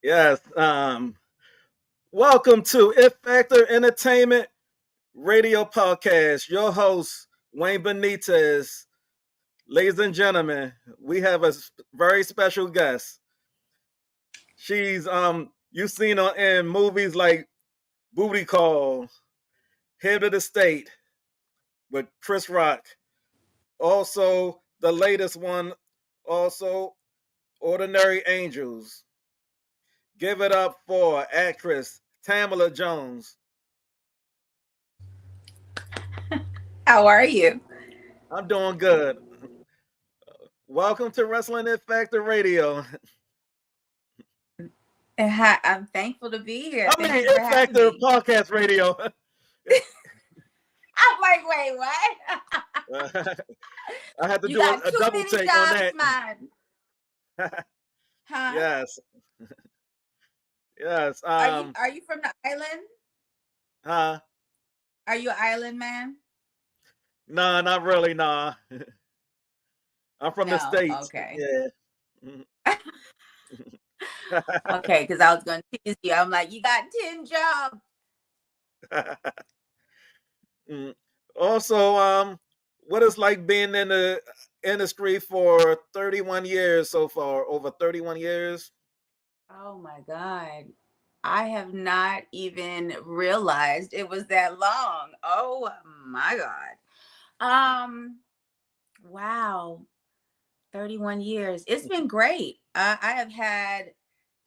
Yes. Welcome to If Factor Entertainment Radio Podcast. Your host, Wayne Benitez. Ladies and gentlemen, we have a very special guest. She's you've seen her in movies like Booty Call, Head of the State with Chris Rock. Also, the latest one, also Ordinary Angels. Give it up for actress Tamala Jones. How are you? I'm doing good. Welcome to Wrestling It Factor Radio. I'm thankful to be here. I mean, Thank you for It having Factor me. Podcast Radio. I'm like, wait, what? I had to You do got a too double many take on jobs, that. man. Huh? Yes, yes. Are you from the island? Huh? Are you an island man? Nah, not really. Nah, I'm from the No. States. Okay. Yeah. Okay, because I was gonna tease you. I'm like, you got 10 jobs. Mm. Also, what it's like being in the industry for 31 years so far, over 31 years. Oh my God. I have not even realized it was that long. Oh my God. Wow. 31 years. It's been great. I have had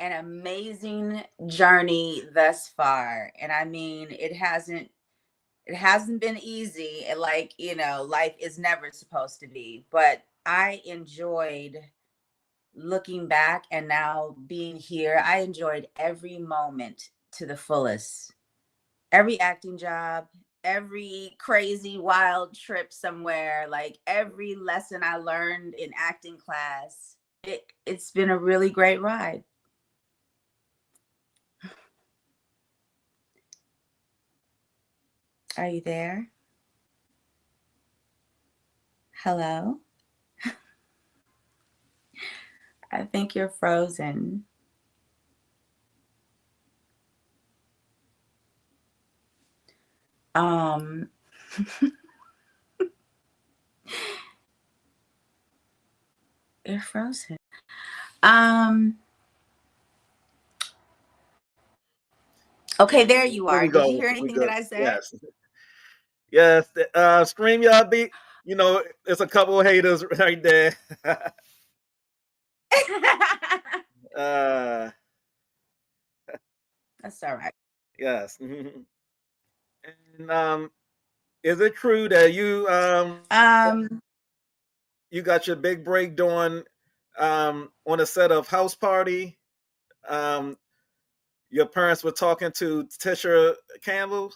an amazing journey thus far. And I mean, it hasn't been easy. Like, life is never supposed to be, but I enjoyed looking back and now being here. I enjoyed every moment to the fullest. Every acting job, every crazy wild trip somewhere, like every lesson I learned in acting class. It's been a really great ride. Are you there? Hello? I think you're frozen. Um you're frozen. Um okay, there you There are. we Did you go. hear We anything that good. I said? Yes. Yes. StreamYard beat. It's a couple of haters right there. uh, That's all right. yes. And is it true that Um you got your big break doing on a set of House Party? Um, your parents were talking to Tisha Campbell.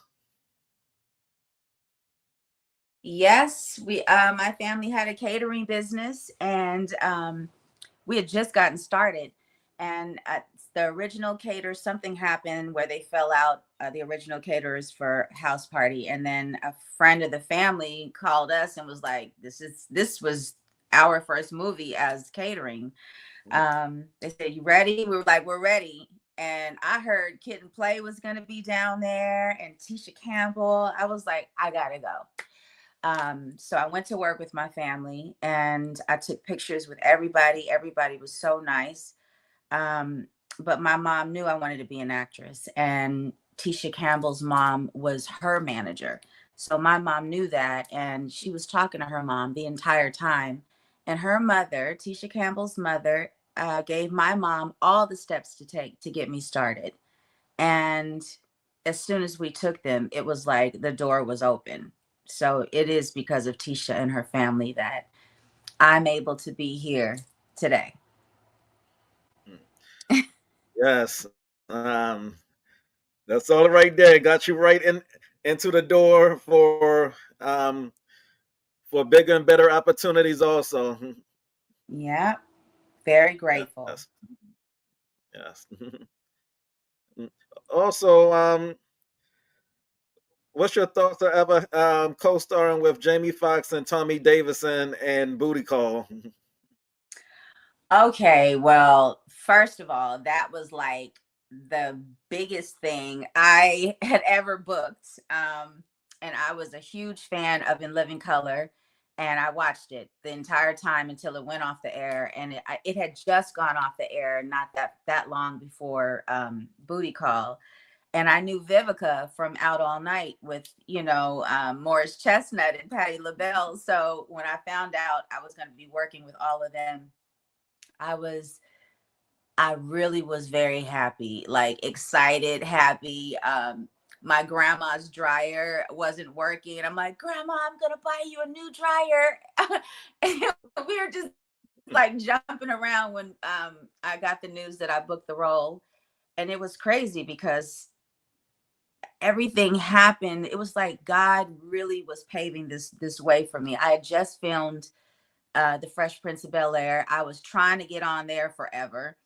Yes, we my family had a catering business, and we had just gotten started. And the original caterers, something happened where they fell out. The original caterers for House Party, and then a friend of the family called us and was like, "This was our first movie as catering." They said, "You ready?" We were like, "We're ready." And I heard Kid and Play was going to be down there, and Tisha Campbell. I was like, I gotta go. So I went to work with my family and I took pictures with everybody. Everybody was so nice. Um, but my mom knew I wanted to be an actress, and Tisha Campbell's mom was her manager. So my mom knew that, and she was talking to her mom the entire time. And her mother, Tisha Campbell's mother, gave my mom all the steps to take to get me started. And as soon as we took them, it was like the door was open. So it is because of Tisha and her family that I'm able to be here today. Yes. That's all right there. Got you right into the door for bigger and better opportunities also. Yeah, very grateful. Yes. Yes. Also, what's your thoughts of ever co-starring with Jamie Foxx and Tommy Davidson and Booty Call? Okay, well, first of all, that was like the biggest thing I had ever booked. And I was a huge fan of In Living Color, and I watched it the entire time until it went off the air. And it had just gone off the air not that long before Booty Call. And I knew Vivica from Out All Night with, Morris Chestnut and Patti LaBelle. So when I found out I was going to be working with all of them, I was I really was very happy, like excited, happy. My grandma's dryer wasn't working. I'm like, Grandma, I'm gonna buy you a new dryer. And we were just like jumping around when I got the news that I booked the role. And it was crazy because everything happened. It was like God really was paving this way for me. I had just filmed The Fresh Prince of Bel-Air. I was trying to get on there forever,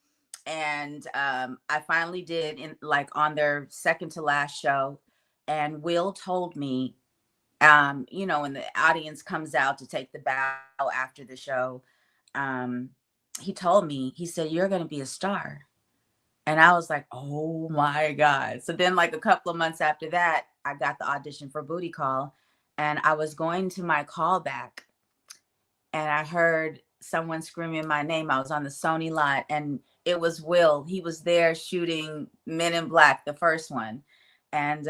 and I finally did, in like on their second to last show. And Will told me, when the audience comes out to take the bow after the show, um, he told me, he said, "You're going to be a star." And I was like, oh my God. So then, like a couple of months after that, I got the audition for Booty Call, and I was going to my callback, and I heard someone screaming my name. I was on the Sony lot, and it was Will. He was there shooting Men in Black, the first one. And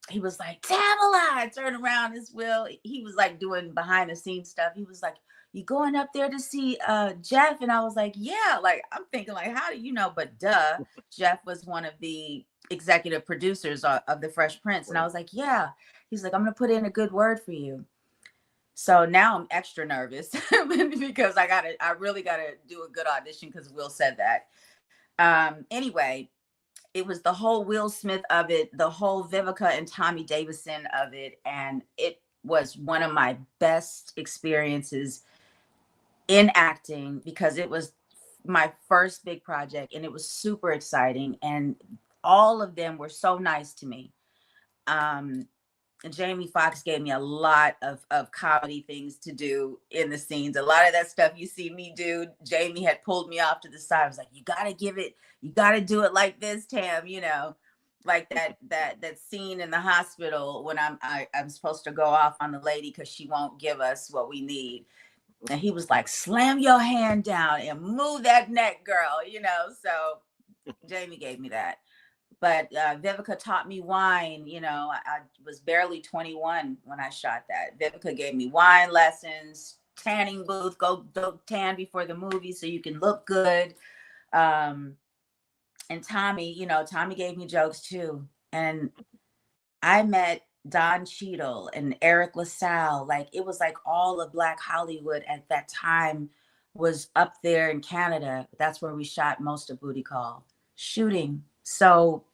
he was like, Tamala. I turned around, it's Will. He was like doing behind the scenes stuff. He was like, "You going up there to see Jeff?" And I was like, "Yeah." Like, I'm thinking, like, how do you know? But duh, Jeff was one of the executive producers of The Fresh Prince. And I Right. was like, "Yeah." He's like, "I'm going to put in a good word for you." So now I'm extra nervous because I really gotta do a good audition because Will said that. Anyway, it was the whole Will Smith of it, the whole Vivica and Tommy Davidson of it, and it was one of my best experiences in acting because it was my first big project, and it was super exciting, and all of them were so nice to me. Um, Jamie Foxx gave me a lot of comedy things to do in the scenes. A lot of that stuff you see me do, Jamie had pulled me off to the side. I was like, you gotta do it like this, Tam, like that scene in the hospital when I'm supposed to go off on the lady because she won't give us what we need. And he was like, slam your hand down and move that neck, girl. So Jamie gave me that. But Vivica taught me wine. I was barely 21 when I shot that. Vivica gave me wine lessons, tanning booth, go tan before the movie so you can look good. Um, and Tommy gave me jokes too. And I met Don Cheadle and Eric LaSalle. Like, it was like all of Black Hollywood at that time was up there in Canada. That's where we shot most of Booty Call shooting. So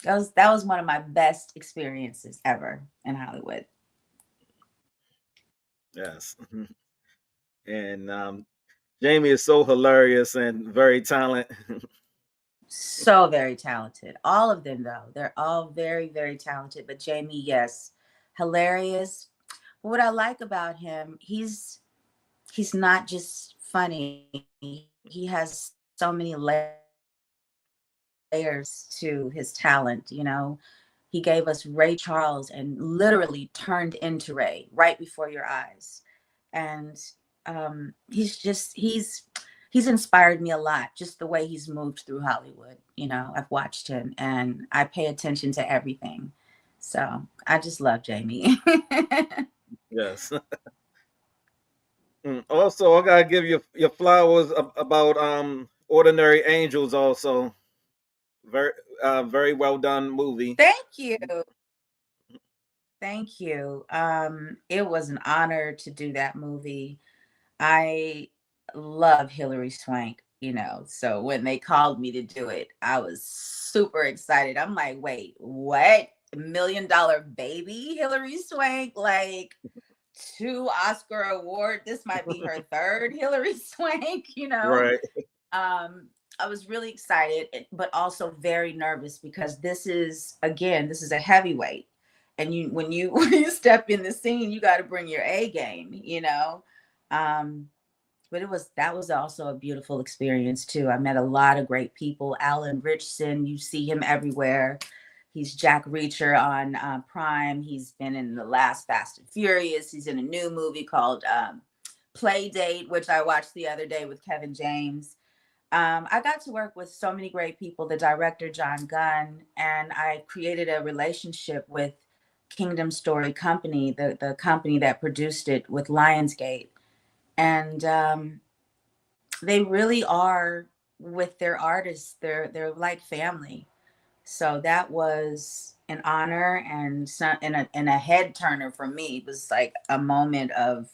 that was one of my best experiences ever in Hollywood. Yes. And Jamie is so hilarious and very talented. So very talented. All of them, though, they're all very, very talented. But Jamie, yes, hilarious. What I like about him, he's not just funny. He has so many layers to his talent. He gave us Ray Charles and literally turned into Ray right before your eyes. And he's inspired me a lot, just the way he's moved through Hollywood. I've watched him and I pay attention to everything. So I just love Jamie. Yes. Also, I gotta give you your flowers about Ordinary Angels. Also, very very well done movie. Thank you. Thank you. It was an honor to do that movie. I love Hilary Swank. So when they called me to do it, I was super excited. I'm like, wait, what? $1 million baby Hilary Swank? Like, 2 Oscar award. This might be her third Hilary Swank. Right. I was really excited, but also very nervous because this is a heavyweight. And when you when you step in the scene, you got to bring your A game. Um, But that was also a beautiful experience too. I met a lot of great people. Alan Richson, you see him everywhere. He's Jack Reacher on Prime. He's been in the last Fast and Furious. He's in a new movie called Play Date, which I watched the other day with Kevin James. I got to work with so many great people, the director, John Gunn, and I created a relationship with Kingdom Story Company, the company that produced it with Lionsgate. And they really are with their artists, they're like family. So that was an honor and a head turner for me. It was like a moment of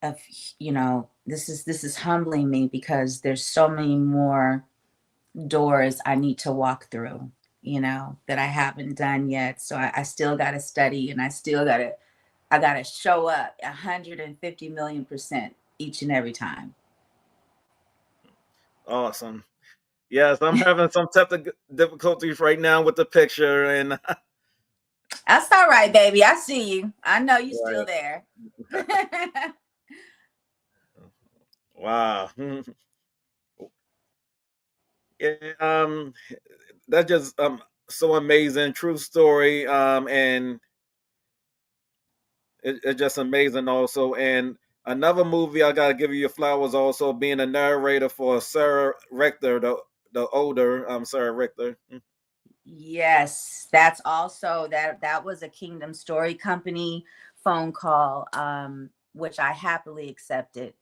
this is humbling me because there's so many more doors I need to walk through, that I haven't done yet. So I still got to study, and I got to show up 150 million% each and every time. Awesome. Yes, I'm having some technical difficulties right now with the picture, and That's all right, baby. I see you. I know you're still right. there. Wow. Yeah, that's just so amazing, true story. And it's just amazing also. And another movie I gotta give you your flowers also being a narrator for Sarah Richter, the older Sarah Richter. Yes, that's also that was a Kingdom Story Company phone call, which I happily accepted.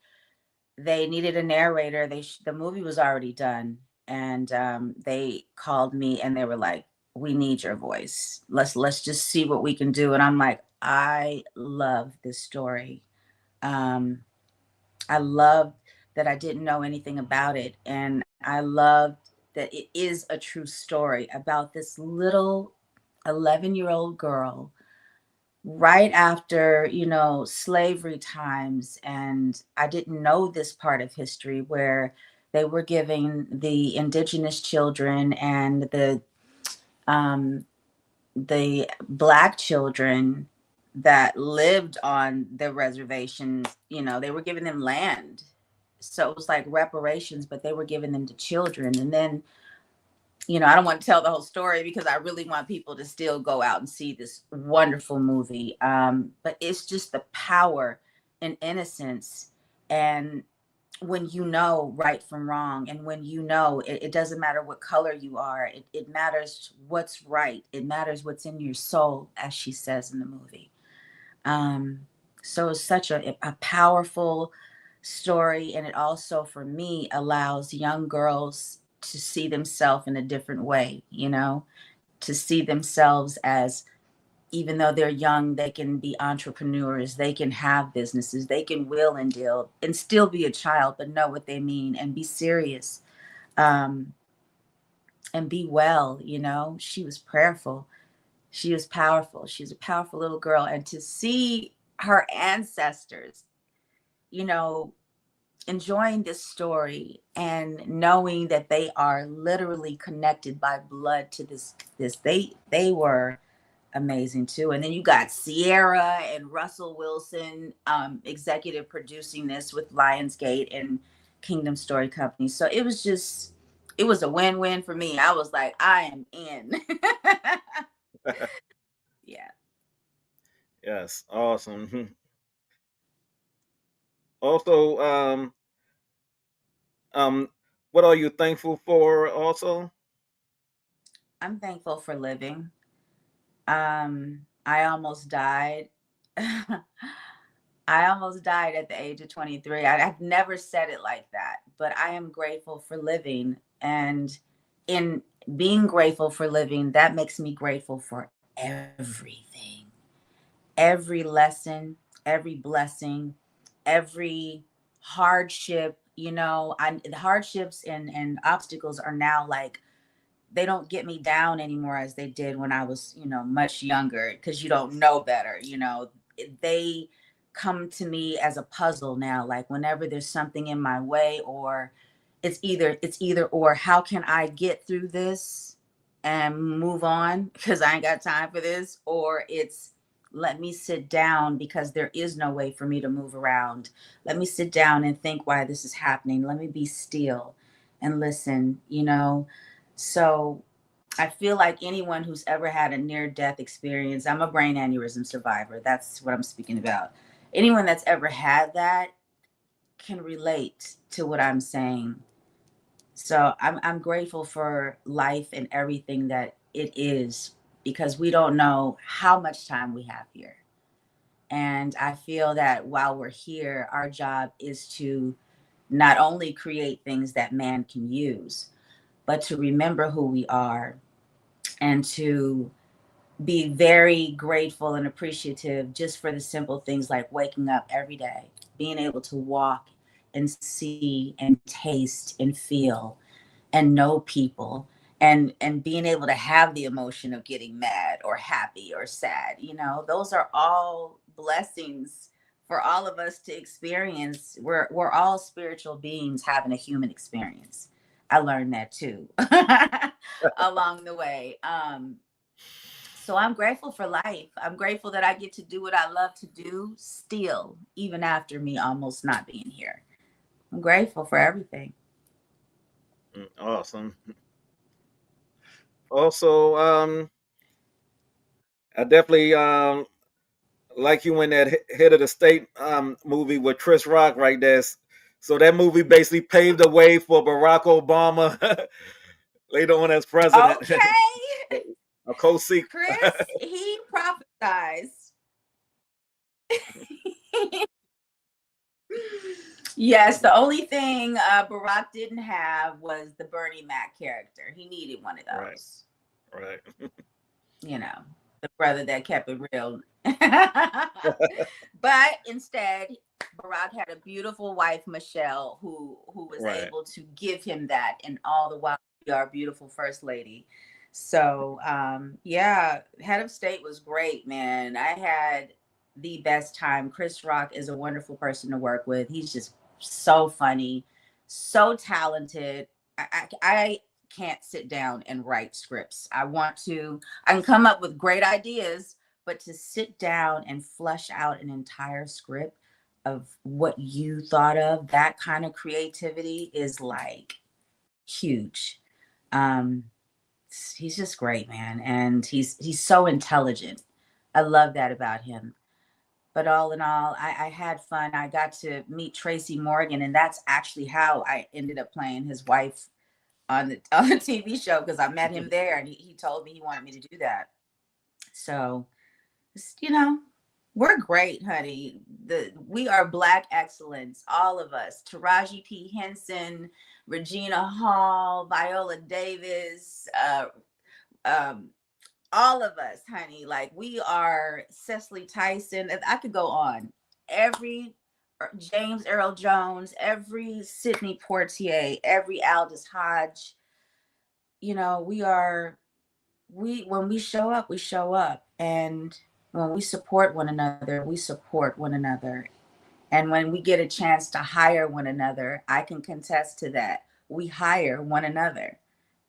They needed a narrator. The movie was already done, and they called me and they were like, "We need your voice. Let's just see what we can do." And I'm like, I love this story. Um, I loved that I didn't know anything about it, and I loved that it is a true story about this little 11-year-old girl right after, slavery times. And I didn't know this part of history where they were giving the indigenous children and um, the black children that lived on the reservation, they were giving them land. So it was like reparations, but they were giving them to children. And then, I don't want to tell the whole story because I really want people to still go out and see this wonderful movie. But it's just the power and innocence. And when you know right from wrong, and when it doesn't matter what color you are, it matters what's right. It matters what's in your soul, as she says in the movie. Um, so it's such a powerful story. And it also, for me, allows young girls to see themselves in a different way, to see themselves as, even though they're young, they can be entrepreneurs, they can have businesses, they can will and deal and still be a child, but know what they mean and be serious, um, and be well. She was prayerful. She was powerful. She's a powerful little girl. And to see her ancestors, you know, enjoying this story and knowing that they are literally connected by blood to this they were amazing too. And then you got Sierra and Russell Wilson executive producing this with Lionsgate and Kingdom Story Company. So it was a win-win for me. I was like, I am in. Yeah. Yes, awesome. Also, um, what are you thankful for? Also, I'm thankful for living. I almost died. I almost died at the age of 23. I've never said it like that, but I am grateful for living. And in being grateful for living, that makes me grateful for everything, every lesson, every blessing, every hardship. The hardships and obstacles are now like, they don't get me down anymore as they did when I was, much younger, because you don't know better. They come to me as a puzzle now. Like whenever there's something in my way, or it's either or, how can I get through this and move on because I ain't got time for this, or it's Let me sit down because there is no way for me to move around. Let me sit down and think why this is happening. Let me be still and listen, you know? So I feel like anyone who's ever had a near death experience, I'm a brain aneurysm survivor. That's what I'm speaking about. Anyone that's ever had that can relate to what I'm saying. So I'm grateful for life and everything that it is because we don't know how much time we have here. And I feel that while we're here, our job is to not only create things that man can use, but to remember who we are and to be very grateful and appreciative just for the simple things like waking up every day, being able to walk and see and taste and feel and know people and being able to have the emotion of getting mad or happy or sad. You know, those are all blessings for all of us to experience. We're all spiritual beings having a human experience. I learned that too along the way. So I'm grateful for life. I'm grateful that I get to do what I love to do still, even after me almost not being here. I'm grateful for everything. Awesome. Also, I definitely like you in that Head of the State movie with Chris Rock right there. So that movie basically paved the way for Barack Obama later on as president. Okay. A co-sequel. Chris, he prophesized. Yes, the only thing Barack didn't have was the Bernie Mac character. He needed one of Right, those. right, You know, the brother that kept it real. But instead, Barack had a beautiful wife, Michelle, who was right, able to give him that, and all the while be our beautiful first lady. So yeah, head of state was great, man. I had the best time. Chris Rock is a wonderful person to work with. He's just so funny, so talented. I can't sit down and write scripts. I can come up with great ideas, but to sit down and flush out an entire script of what you thought of, that kind of creativity is like huge. Um, he's just great, man, and he's so intelligent. I love that about him. But all in all, I had fun. I got to meet Tracy Morgan, and that's actually how I ended up playing his wife on the on the TV show because I met him there, and he told me he wanted me to do that. So, you know, we're great, honey. We are Black excellence, all of us. Taraji P. Henson, Regina Hall, Viola Davis, um, all of us, honey. Like we are Cecily Tyson. I could go on. Every James Earl Jones, every Sidney Poitier, every Aldous Hodge. You know, we when we show up, we show up, and when we support one another, we support one another. And when we get a chance to hire one another, I can contest to that. We hire one another,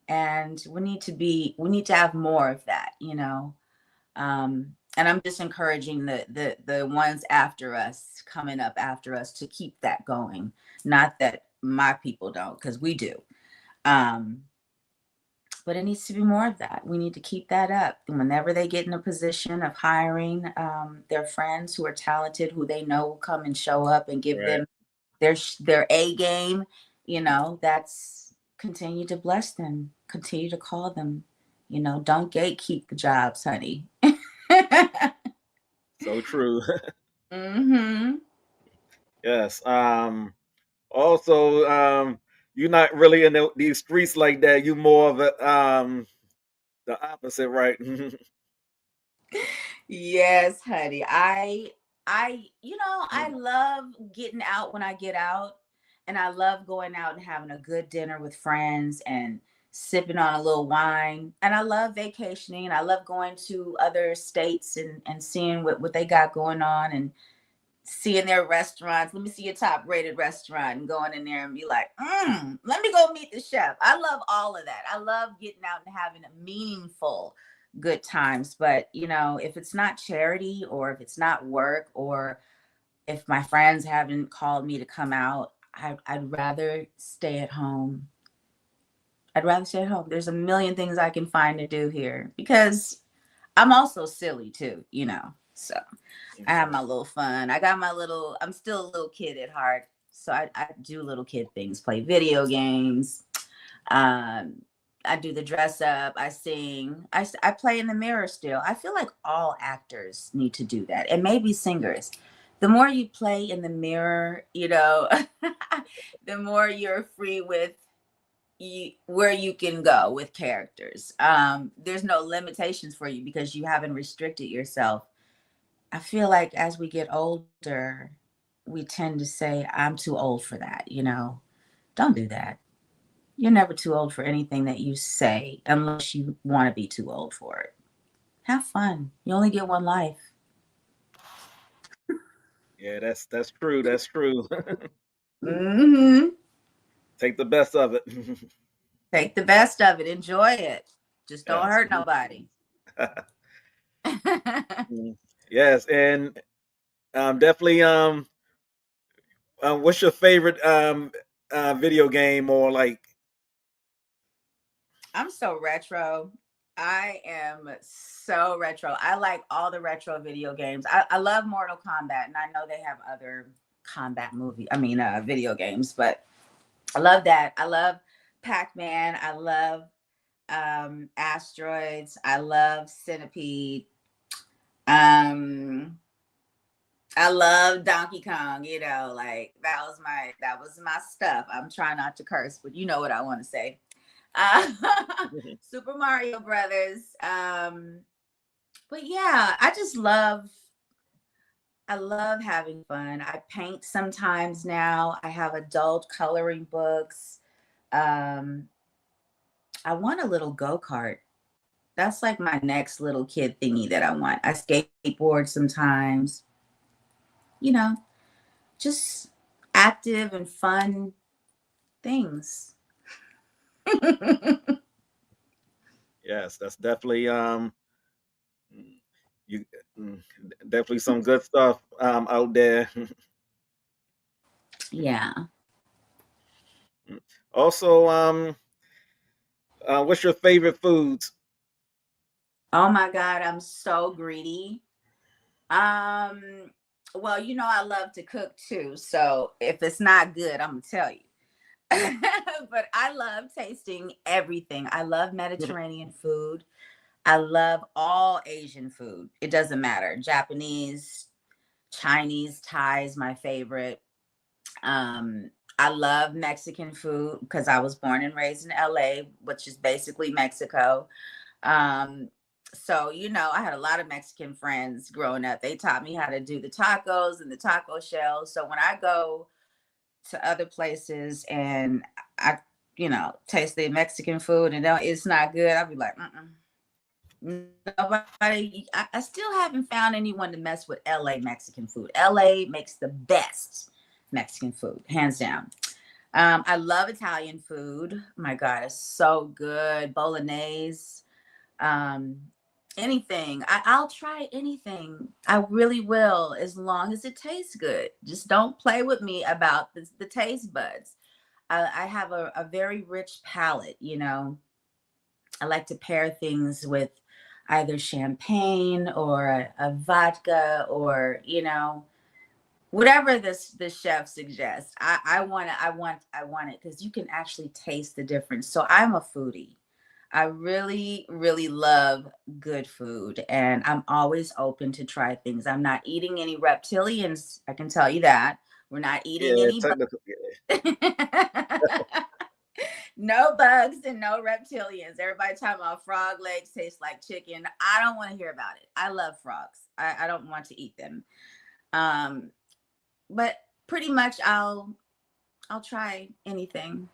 and we need to have more of that, you know. And I'm just encouraging the ones after us, coming up after us, to keep that going. Not that my people don't, because we do. Um, but it needs to be more of that. We need to keep that up. And whenever they get in a position of hiring their friends who are talented, who they know will come and show up and give right. them their A game, you know, that's continue to bless them, continue to call them. You know, don't gatekeep the jobs, honey. So true. Mm-hmm. Yes. Also, you're not really in these streets like that. You more of the opposite, right? Yes, honey. You know, I love getting out when I get out, and I love going out and having a good dinner with friends and sipping on a little wine. And I love vacationing. I love going to other states and seeing what they got going on and seeing their restaurants. Let me see your top rated restaurant and going in there and be like, let me go meet the chef. I love all of that. I love getting out and having a meaningful good times. But if it's not charity, or if it's not work, or if my friends haven't called me to come out, I'd rather stay at home. I'd rather stay at home. There's a million things I can find to do here, because I'm also silly too. So I have my little fun. I'm still a little kid at heart. So I do little kid things, play video games. Um, I do the dress up. I sing. I play in the mirror still. I feel like all actors need to do that, and maybe singers. The more you play in the mirror, the more you're free with where you can go with characters. There's no limitations for you because you haven't restricted yourself. I feel like as we get older, we tend to say, I'm too old for that. Don't do that. You're never too old for anything that you say unless you want to be too old for it. Have fun. You only get one life. Yeah, that's true. That's true. Hmm. Take the best of it. Take the best of it. Enjoy it. Just don't Yes. hurt nobody. Mm. Yes, and definitely. What's your favorite video game or like? I'm so retro. I am so retro. I like all the retro video games. I love Mortal Kombat, and I know they have other video games, but I love that. I love Pac-Man. I love Asteroids. I love Centipede. Um, I love Donkey Kong. Like that was my stuff. I'm trying not to curse, but you know what I want to say. Uh, Super Mario Brothers. But yeah, I love having fun. I paint sometimes now. I have adult coloring books. Um, I want a little go-kart. That's like my next little kid thingy that I want. I skateboard sometimes, you know, just active and fun things. Yes, that's definitely you mm, definitely some good stuff out there. Yeah. Also, what's your favorite foods? Oh my God, I'm so greedy. Um, well, I love to cook too. So if it's not good, I'm gonna tell you. But I love tasting everything. I love Mediterranean food. I love all Asian food. It doesn't matter. Japanese, Chinese, Thai is my favorite. Um, I love Mexican food because I was born and raised in LA, which is basically Mexico. Um, so I had a lot of Mexican friends growing up. They taught me how to do the tacos and the taco shells. So when I go to other places and I, taste the Mexican food and it's not good, I'll be like, nobody. I still haven't found anyone to mess with LA Mexican food. LA makes the best Mexican food, hands down. I love Italian food. My God, it's so good. Bolognese, um, anything. I'll try anything. I really will, as long as it tastes good. Just don't play with me about the taste buds. I have a very rich palate. I like to pair things with either champagne or a vodka, or whatever the chef suggests. I want it because you can actually taste the difference. So I'm a foodie. I really, really love good food, and I'm always open to try things. I'm not eating any reptilians. I can tell you that. We're not eating Yeah, any technical. no bugs and no reptilians. Everybody talking about frog legs taste like chicken. I don't want to hear about it. I love frogs. I don't want to eat them. Um, but pretty much I'll try anything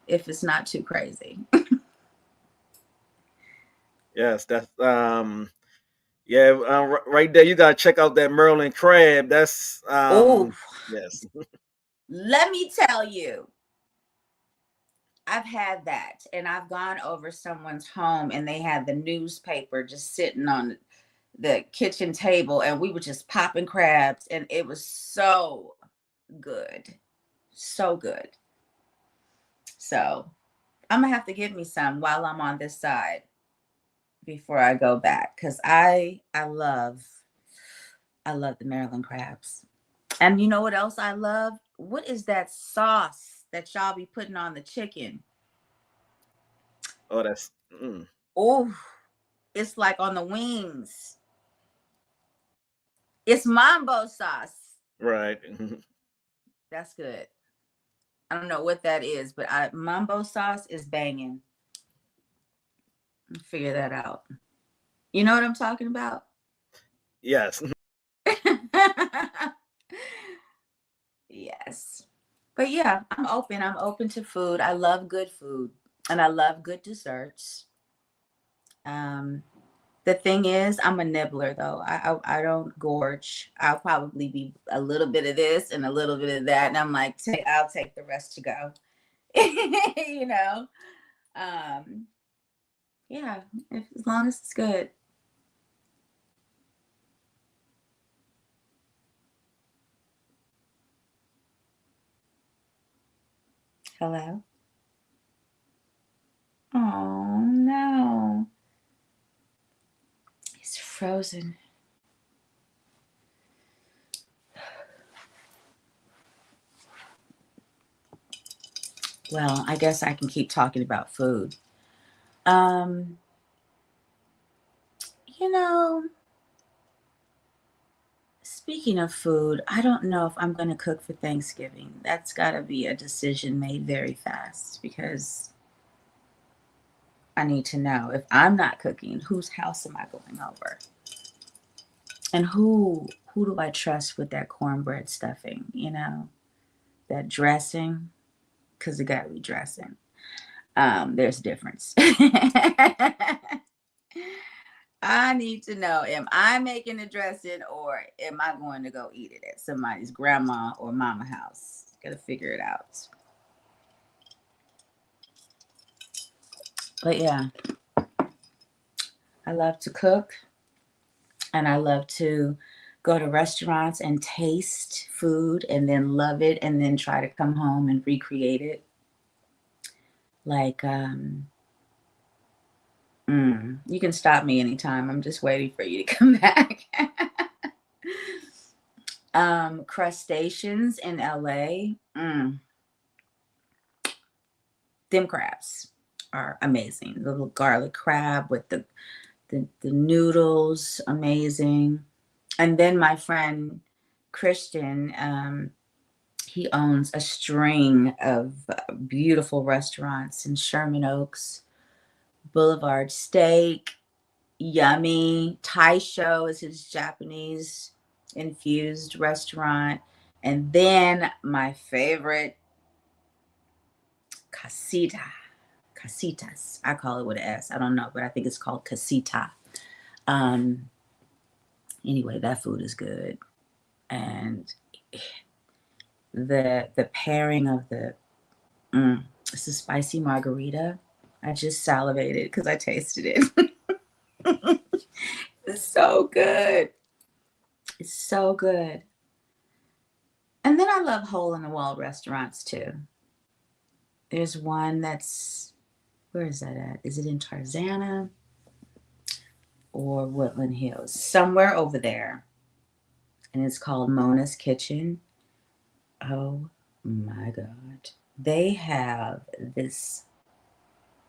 if it's not too crazy. Yes, that's yeah, right there. You gotta check out that Merlin crab. That's Oh, yes. let me tell you, I've had that, and I've gone over someone's home and they had the newspaper just sitting on the kitchen table, and we were just popping crabs, and it was so good. So good. So I'm gonna have to give me some while I'm on this side before I go back, because I love the Maryland crabs. And you know what else I love? What is that sauce that y'all be putting on the chicken? Oh, that's Oh, it's like on the wings. It's mambo sauce. right. That's good. I don't know what that is, but mambo sauce is banging. Figure that out. You know what I'm talking about? Yes. Yes. But yeah, I'm open. I'm open to food. I love good food and I love good desserts. Um, the thing is, I'm a nibbler though. I don't gorge. I'll probably be a little bit of this and a little bit of that, and I'm like, I'll take the rest to go. You know. Um, yeah, as long as it's good. Hello. Oh no, it's frozen. Well, I guess I can keep talking about food. Um, you know, speaking of food, I don't know if I'm going to cook for Thanksgiving. That's got to be a decision made very fast because I need to know if I'm not cooking, whose house am I going over? And who do I trust with that cornbread stuffing, That dressing, cuz it got to be dressing. There's a difference. I need to know, am I making a dressing or am I going to go eat it at somebody's grandma or mama house? Gotta figure it out. But yeah, I love to cook and I love to go to restaurants and taste food and then love it and then try to come home and recreate it. Like, you can stop me anytime. I'm just waiting for you to come back. Crustaceans in LA. Them crabs are amazing. The little garlic crab with the noodles, amazing. And then my friend Christian, he owns a string of beautiful restaurants in Sherman Oaks, Boulevard Steak, yummy. Taisho is his Japanese infused restaurant. And then my favorite, Casita. Casitas. I call it with an S. I don't know, but I think it's called casita. Um, anyway, that food is good. And the pairing of it's a spicy margarita. I just salivated because I tasted it. It's so good. It's so good. And then I love hole in the wall restaurants too. There's one that's, where is that at? Is it in Tarzana or Woodland Hills? Somewhere over there. And it's called Mona's Kitchen. Oh my God. They have this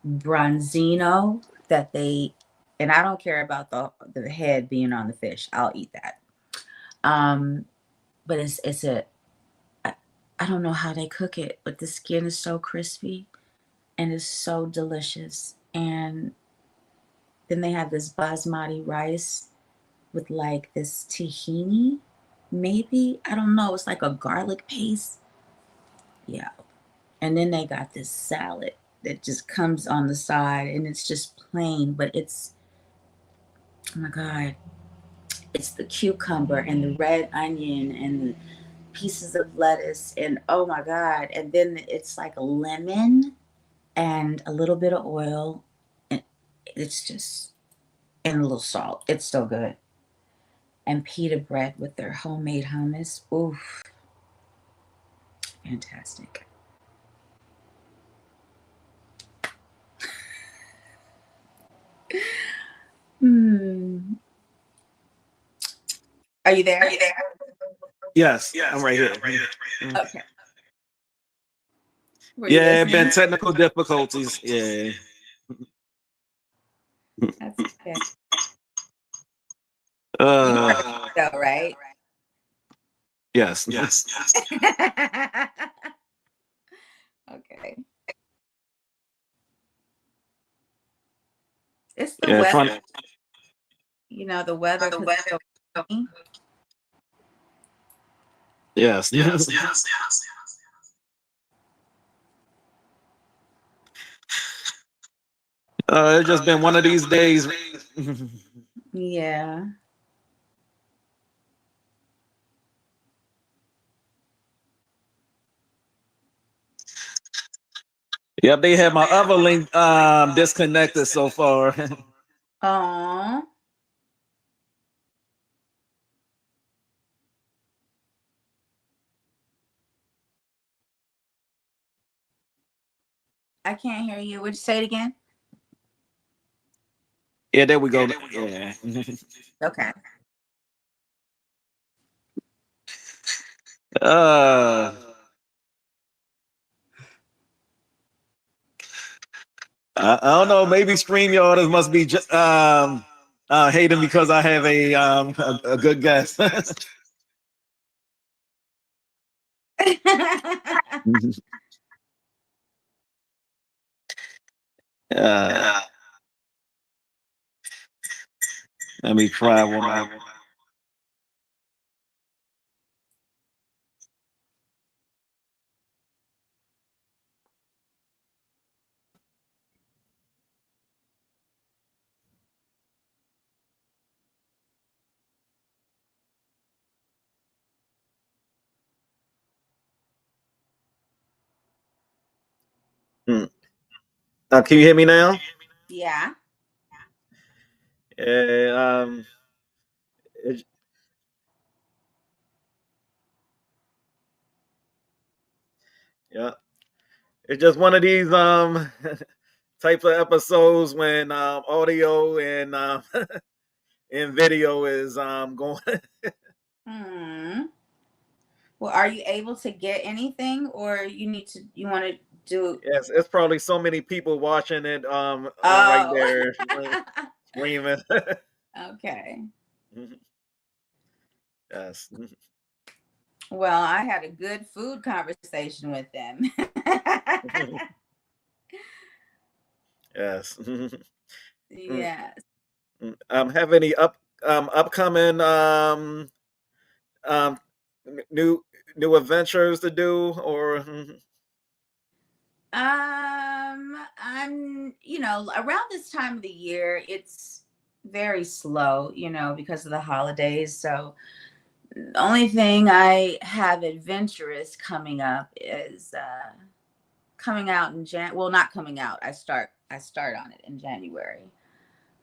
bronzino that and I don't care about the head being on the fish. I'll eat that. But I don't know how they cook it, but the skin is so crispy and it's so delicious. And then they have this basmati rice with like this tahini, maybe. I don't know. It's like a garlic paste. Yeah. And then they got this salad that just comes on the side and it's just plain, but oh my God, it's the cucumber and the red onion and the pieces of lettuce and oh my God. And then it's like a lemon and a little bit of oil. And it's just, and a little salt. It's so good. And pita bread with their homemade hummus. Oof, fantastic. Hmm. Are you there? Yes, I'm right here. Okay. Were you Yeah, listening? been technical difficulties. Yeah. That's okay. You heard Uh, it though, right? yes. Okay. It's the Yeah, weather. trying. You know, the weather because it's so rainy. Yes. It's just been one of these days. Yeah. Yep, they had my other link disconnected so far. Oh, I can't hear you. Would you say it again? Yeah, there we go. Yeah. Okay. Uh, I don't know. Maybe StreamYard must be hating because I have a good guess. uh, Let me try one more. Hmm. Can you hear me now? Yeah. Yeah. It, yeah. It's just one of these types of episodes when audio and and video is going. Hmm. Well, are you able to get anything, or you want to do? Yes, it's probably so many people watching it right Oh. there screaming. Okay. Yes. Well, I had a good food conversation with them. Yes. Yes. Have any upcoming um new adventures to do or around this time of the year, it's very slow, because of the holidays. So the only thing I have adventurous coming up is coming out in well, not coming out. I start on it in January.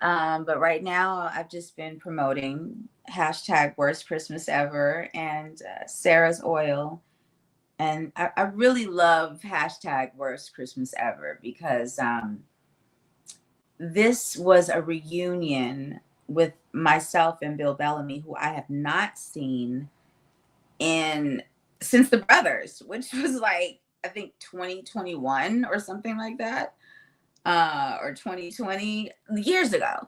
But right now I've just been promoting hashtag worst Christmas ever and Sarah's oil. And I really love hashtag worst Christmas ever because this was a reunion with myself and Bill Bellamy, who I have not seen in since the Brothers, which was like I think 2021 or something like that, or 2020 years ago.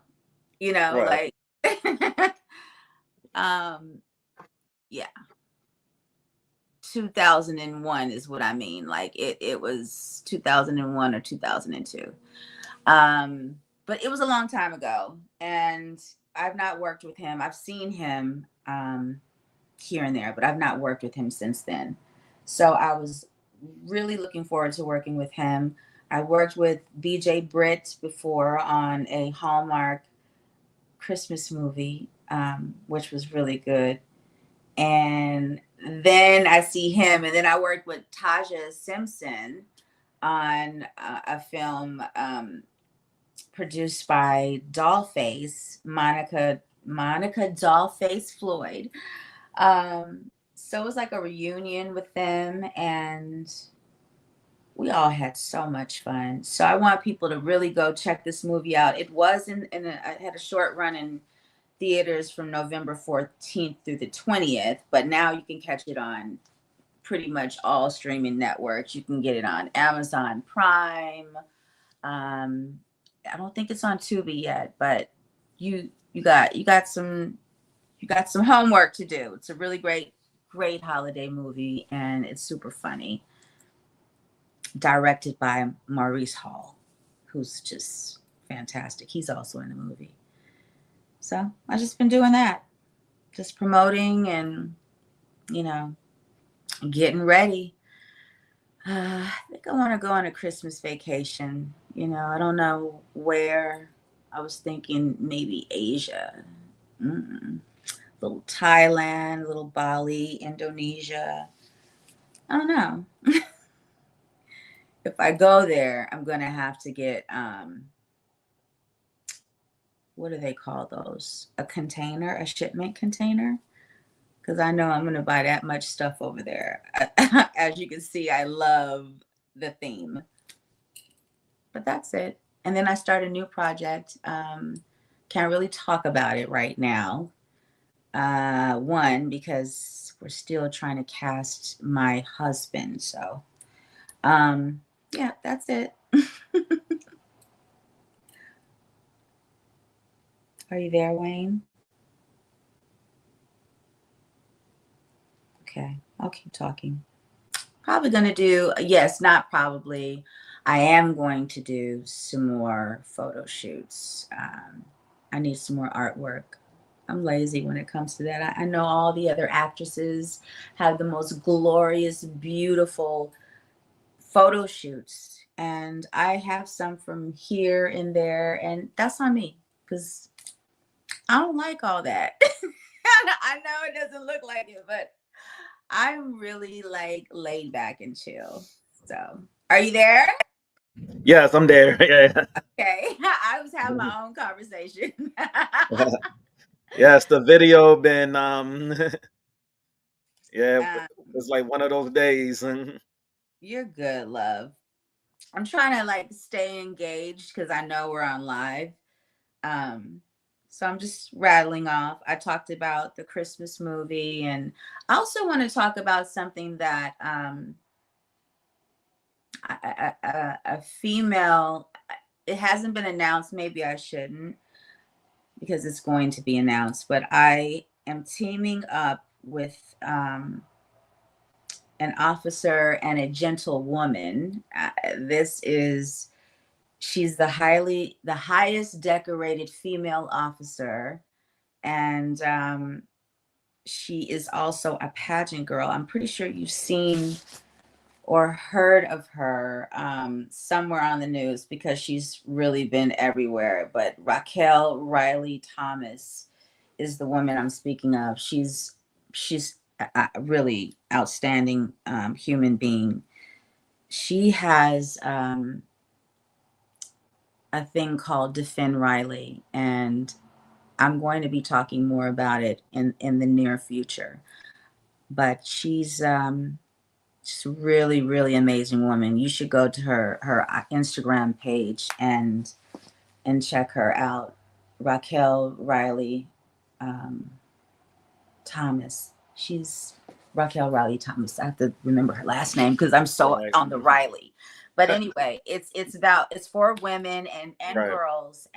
right. Like um, yeah, 2001 is what I mean. Like it was 2001 or 2002. But it was a long time ago, and I've not worked with him. I've seen him here and there, but I've not worked with him since then. So I was really looking forward to working with him. I worked with BJ Britt before on a Hallmark Christmas movie, which was really good. And then I see him, and then I worked with Taja Simpson on a film produced by Dollface, Monica Dollface Floyd. So it was like a reunion with them, and we all had so much fun. So I want people to really go check this movie out. It was I had a short run in theaters from November 14th through the 20th, but now you can catch it on pretty much all streaming networks. You can get it on Amazon Prime. I don't think it's on Tubi yet, but you got some homework to do. It's a really great holiday movie, and it's super funny. Directed by Maurice Hall, who's just fantastic. He's also in the movie. So I've just been doing that, just promoting and, getting ready. I think I want to go on a Christmas vacation. I don't know where. I was thinking maybe Asia. Little Thailand, little Bali, Indonesia. I don't know. If I go there, I'm going to have to get, what do they call those? A shipment container? Because I know I'm going to buy that much stuff over there. As you can see, I love the theme. But that's it. And then I start a new project. Can't really talk about it right now. One, because we're still trying to cast my husband. So, yeah, that's it. Are you there, Wayne? Okay, I'll keep talking. Probably going to do, yes, not probably. I am going to do some more photo shoots. I need some more artwork. I'm lazy when it comes to that. I know all the other actresses have the most glorious, beautiful photo shoots. And I have some from here and there. And that's on me because I don't like all that. I know it doesn't look like it, but I'm really like laid back and chill. So, are you there? Yes, I'm there. Yeah. Okay. I was having my own conversation. Yes, the video been yeah, um, it's like one of those days. you're good, love. I'm trying to like stay engaged because I know we're on live. Um, so I'm just rattling off. I talked about the Christmas movie, and I also want to talk about something that a female, it hasn't been announced. Maybe I shouldn't because it's going to be announced, but I am teaming up with an officer and a gentlewoman. She's the highest decorated female officer, and she is also a pageant girl. I'm pretty sure you've seen or heard of her somewhere on the news because she's really been everywhere. But Raquel Riley Thomas is the woman I'm speaking of. She's a really outstanding human being. She has a thing called Defend Riley, and I'm going to be talking more about it in the near future. But she's just a really, really amazing woman. You should go to her Instagram page and check her out. Raquel Riley Thomas. She's Raquel Riley Thomas. I have to remember her last name because I'm so Right. on the Riley. But anyway, it's for women and Right. girls.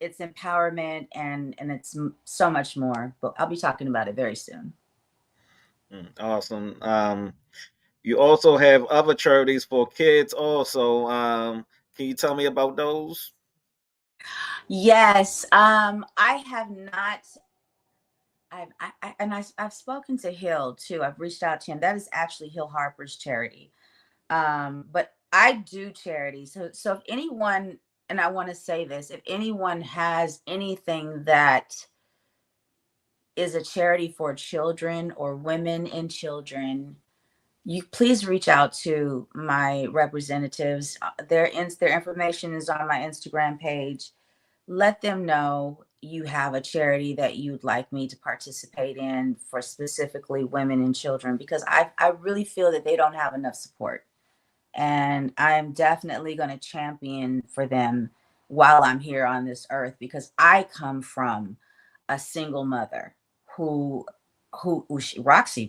It's empowerment and it's so much more. But I'll be talking about it very soon. Awesome. You also have other charities for kids also. Can you tell me about those? Yes, I have not. I've spoken to Hill too. I've reached out to him. That is actually Hill Harper's charity. But I do charity. So if anyone, and I want to say this, if anyone has anything that is a charity for children or women and children, you please reach out to my representatives. Their information is on my Instagram page. Let them know you have a charity that you'd like me to participate in for specifically women and children, because I really feel that they don't have enough support. And I am definitely going to champion for them while I'm here on this earth, because I come from a single mother who Roxy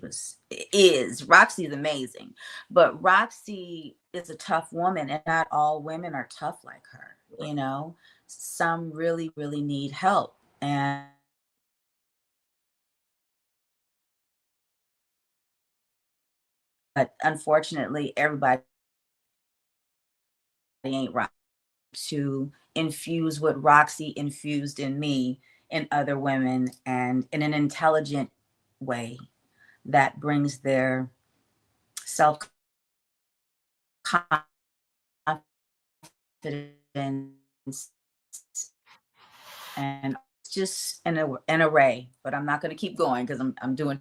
Roxy's amazing, but Roxy is a tough woman, and not all women are tough like her. Some really need help, and but unfortunately everybody ain't right to infuse what Roxy infused in me in other women, and in an intelligent way that brings their self confidence, and it's just an array. But I'm not going to keep going because I'm doing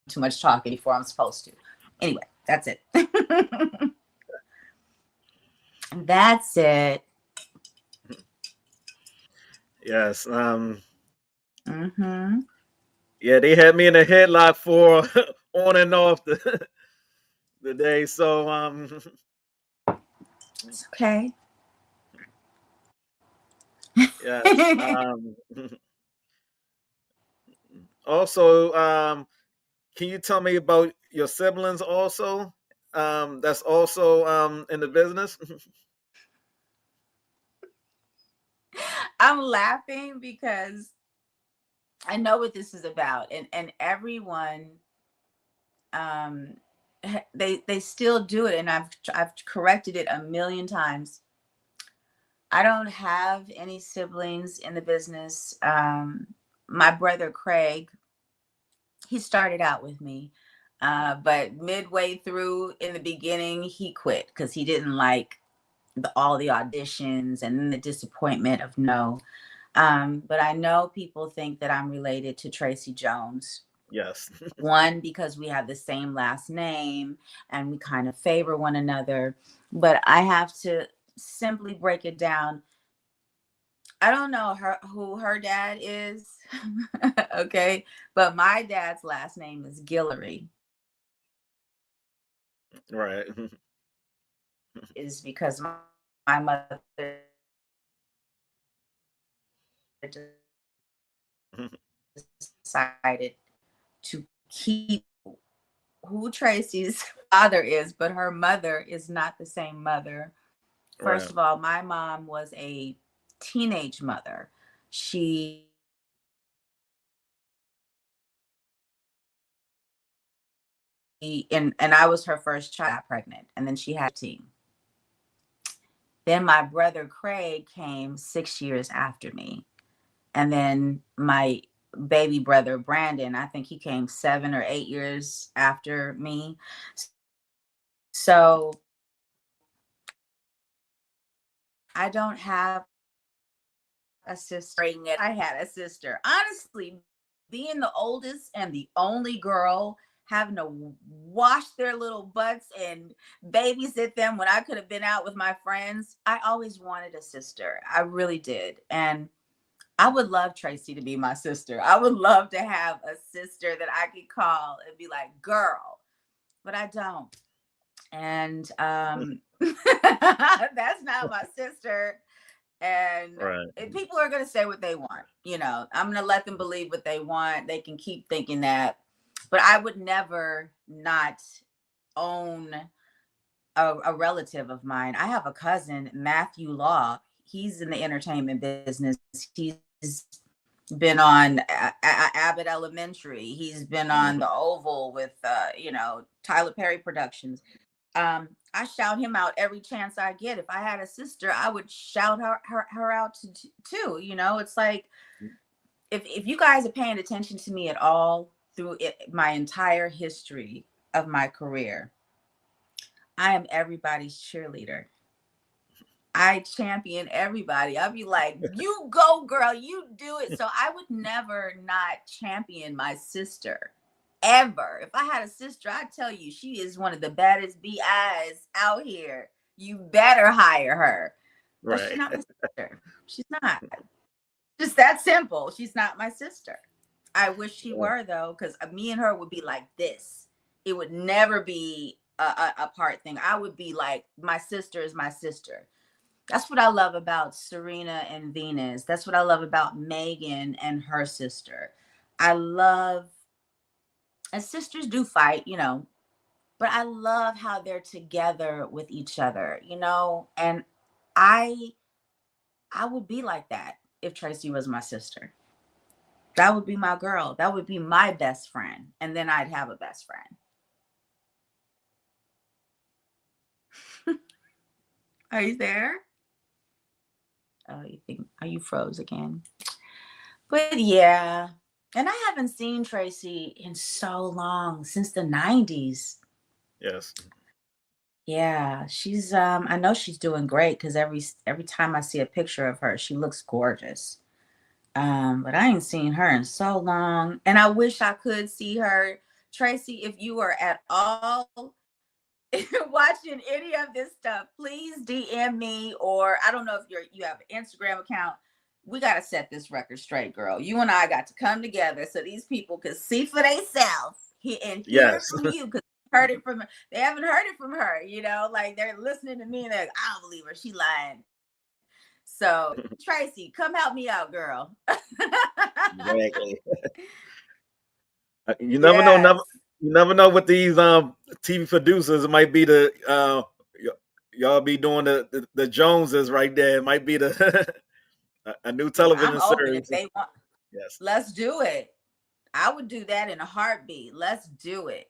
too much talking before I'm supposed to. Anyway, that's it. That's it. Yes. Mm-hmm. Yeah, they had me in a headlock for on and off the day. So It's okay. yes. Also, can you tell me about your siblings also? That's also in the business. I'm laughing because I know what this is about, and everyone, um they still do it, and I've corrected it a million times. I don't have any siblings in the business. My brother Craig, he started out with me, but midway through, in the beginning, he quit because he didn't like all the auditions and then the disappointment of no. But I know people think that I'm related to Tracy Jones. Yes. One, because we have the same last name and we kind of favor one another. But I have to simply break it down. I don't know who her dad is. Okay. But my dad's last name is Guillory, Right. is because my mother decided to keep who Tracy's father is, but her mother is not the same mother. First Right. of all, my mom was a teenage mother. She and I was her first child, got pregnant, and then she had a team. Then my brother Craig came 6 years after me. And then my baby brother Brandon, I think he came 7 or 8 years after me. So I don't have a sister. I had a sister. Honestly, being the oldest and the only girl, having to wash their little butts and babysit them when I could have been out with my friends, I always wanted a sister. I really did. And I would love Tracy to be my sister. I would love to have a sister that I could call and be like, girl, but I don't. And that's not my sister. And Right. people are going to say what they want. I'm going to let them believe what they want. They can keep thinking that. But I would never not own a relative of mine. I have a cousin, Matthew Law. He's in the entertainment business. He's been on Abbott Elementary. He's been on Mhm. the Oval with, Tyler Perry Productions. I shout him out every chance I get. If I had a sister, I would shout her out too. It's like, if you guys are paying attention to me at all through my entire history of my career, I am everybody's cheerleader. I champion everybody. I'll be like, you go, girl, you do it. So I would never not champion my sister. ever. If I had a sister, I'd tell you she is one of the baddest BIs out here. You better hire her. But she's Right. not my sister. She's not. Just that simple. She's not my sister. I wish she Yeah. were though, because me and her would be like this. It would never be a part thing. I would be like, my sister is my sister. That's what I love about Serena and Venus. That's what I love about Megan and her sister. I love, and sisters do fight, you know, but I love how they're together with each other, you know, and I I would be like that if Tracy was my sister. That would be my girl. That would be my best friend. And then I'd have a best friend. Are you there? Oh, you think, are you froze again? But yeah. And I haven't seen Tracy in so long, since the 90s. Yes. Yeah, she's I know she's doing great because every time I see a picture of her, she looks gorgeous. But I ain't seen her in so long. And I wish I could see her. Tracy, if you are at all watching any of this stuff, please DM me, or I don't know if you have an Instagram account. We got to set this record straight, girl. You and I got to come together so these people could see for themselves and hear it Yes. from you, because heard it from her. They haven't heard it from her, you know, like they're listening to me and they're like, I don't believe her, she lying. So Tracy, come help me out, girl. Exactly. You never know. Yes. You never know with these TV producers. It might be the y'all be doing the Joneses right there. It might be the a new I'm television open if series. they want. Yes. Let's do it. I would do that in a heartbeat. Let's do it.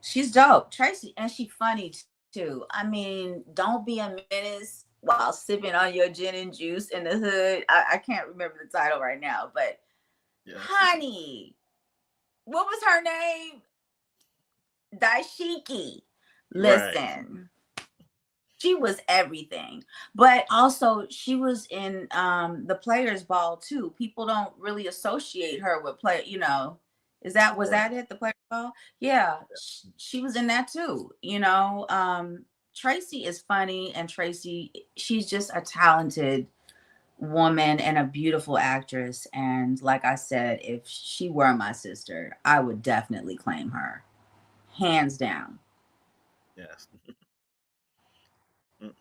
She's dope, Tracy, and she funny too. I mean, don't be a menace while sipping on your gin and juice in the hood. I can't remember the title right now, but Yes. honey, what was her name? Daishiki. Right. Listen, she was everything, but also she was in the Players Ball too. People don't really associate her with play, you know. Was Right. that it, the Players Ball? Yeah, she was in that too, you know. Tracy is funny, and Tracy, she's just a talented woman and a beautiful actress, and like I said, if she were my sister, I would definitely claim her, hands down. Yes. Mm,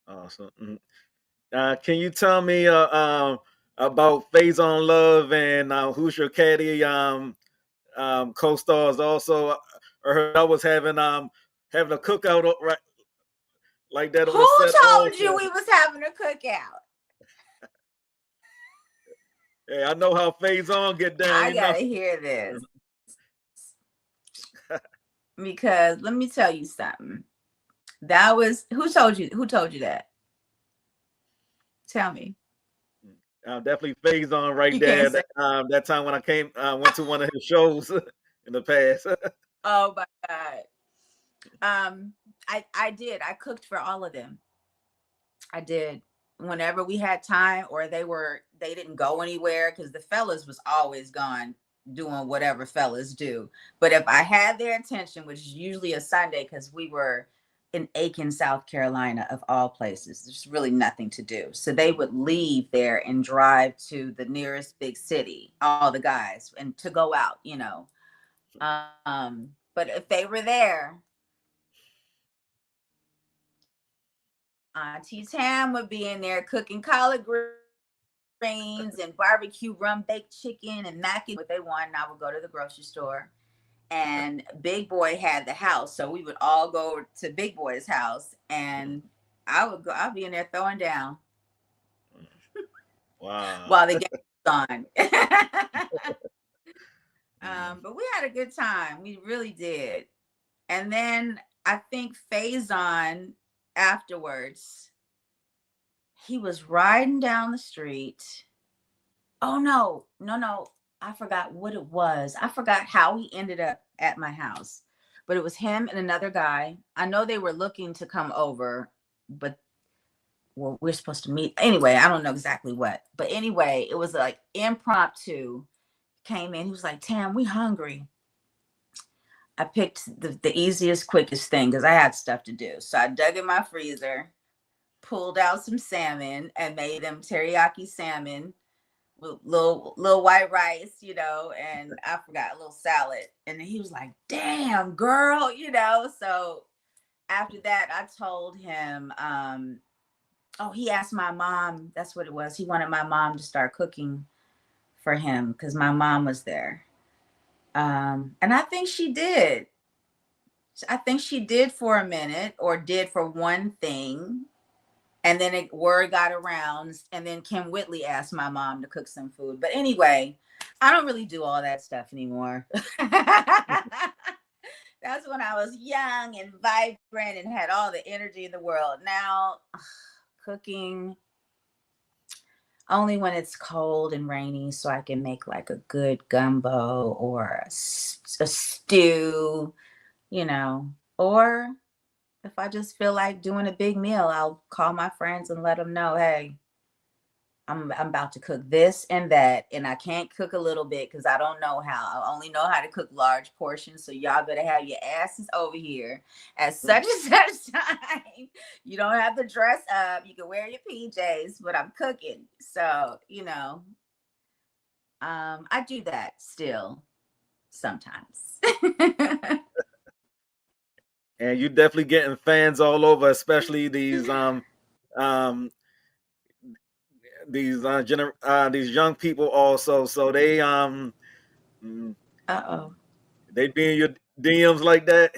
awesome. Can you tell me about Phase on Love and Who's Your Caddy co-stars also? I heard I was having a cookout right like that on Who the set told you also. we was having a cookout? Hey, I know how Phase on get down, I you know. gotta hear this, because let me tell you something. That was, who told you that? Tell me. Definitely Phase on right You can't there. say. That time when went to one of his shows in the past. Oh my god. I did. I cooked for all of them. I did. Whenever we had time, or they didn't go anywhere, because the fellas was always gone doing whatever fellas do. But if I had their attention, which is usually a Sunday, because we were in Aiken, South Carolina, of all places, there's really nothing to do. So they would leave there and drive to the nearest big city, all the guys, and to go out, you know. But if they were there, Auntie Tam would be in there cooking collard greens and barbecue rum baked chicken and mac and what they want. And I would go to the grocery store. And Big Boy had the house. So we would all go to Big Boy's house, and I'll be in there throwing down Wow. while the game was on. Mhm. But we had a good time. We really did. And then I think Faison afterwards, he was riding down the street. Oh no, no, no. I forgot what it was. I forgot how he ended up at my house. But it was him and another guy. I know they were looking to come over, but we're supposed to meet. Anyway, I don't know exactly what. But anyway, it was like impromptu. came in. He was like, Tam, we hungry. I picked the easiest, quickest thing because I had stuff to do. So I dug in my freezer, pulled out some salmon, and made them teriyaki salmon with little white rice, you know, and I forgot a little salad. And then he was like, damn, girl, you know. So after that, I told him, he asked my mom, that's what it was. He wanted my mom to start cooking for him because my mom was there. And I think she did. I think she did for a minute, or did for one thing. And then word got around, and then Kim Whitley asked my mom to cook some food. But anyway, I don't really do all that stuff anymore. That's when I was young and vibrant and had all the energy in the world. Now, cooking only when it's cold and rainy, so I can make like a good gumbo or a stew, you know, or if I just feel like doing a big meal, I'll call my friends and let them know, hey, I'm about to cook this and that, and I can't cook a little bit because I don't know how. I only know how to cook large portions, so y'all better have your asses over here at such and such time. You don't have to dress up. You can wear your PJs, but I'm cooking. So, you know, I do that still sometimes. And you definitely getting fans all over, especially these these young people also. So they Uh-oh. they be in your DMs like that.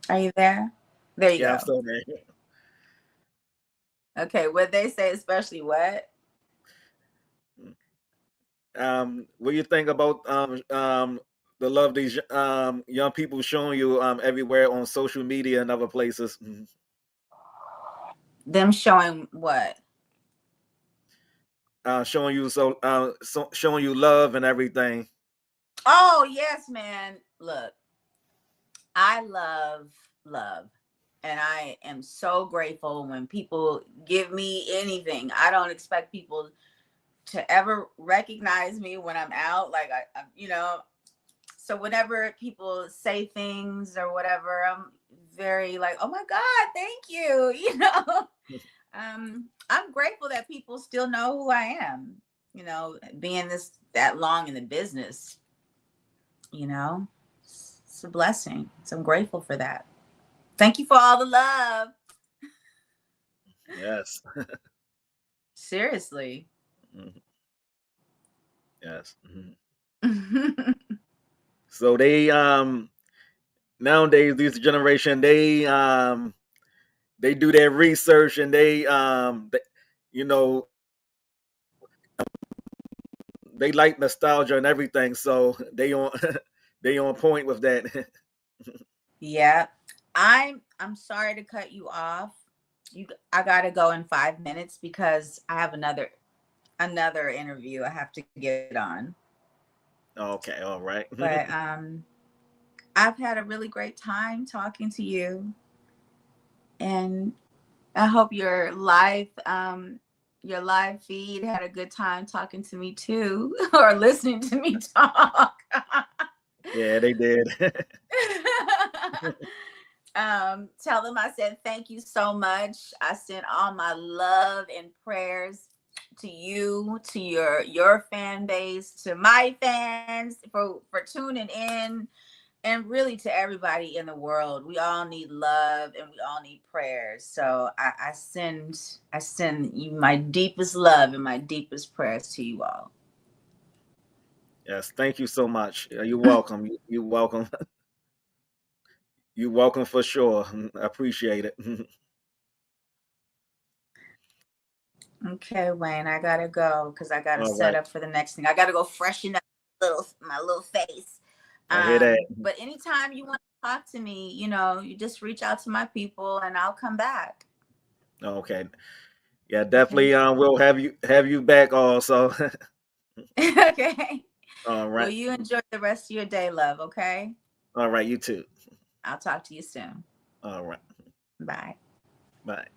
Are you there? There you Yeah, I'm go. still there. Okay, what they say, especially what? What do you think about the love these young people showing you everywhere on social media and other places? Them showing what? Showing you showing you love and everything. Oh, yes, man. Look, I love. And I am so grateful when people give me anything. I don't expect people to ever recognize me when I'm out. Like, you know, so whenever people say things or whatever, I'm very like, oh my God, thank you. You know, I'm grateful that people still know who I am, you know, being that long in the business, you know, it's a blessing. So I'm grateful for that. Thank you for all the love. Yes. Seriously. Yes. So they nowadays this generation they do their research and you know they like nostalgia and everything, so they on they on point with that. Yeah. I'm sorry to cut you off. I gotta go in 5 minutes because I have another interview I have to get on. Okay, all right. But I've had a really great time talking to you, and I hope your live feed had a good time talking to me too, or listening to me talk. Yeah, they did. Tell them I said thank you so much. I send all my love and prayers to you, to your fan base, to my fans for tuning in, and really to everybody in the world. We all need love and we all need prayers. So I send you my deepest love and my deepest prayers to you all. Yes, thank you so much. You're welcome. You're welcome. You're welcome for sure. I appreciate it. Okay, Wayne, I gotta go because I gotta All set right. up for the next thing. I gotta go freshen up my little face. I hear that. But anytime you want to talk to me, you know, you just reach out to my people and I'll come back. Okay. Yeah, Okay. definitely we'll have you back also. Okay. All Well, right. you enjoy the rest of your day, love. Okay. All right, you too. I'll talk to you soon. All right. Bye. Bye.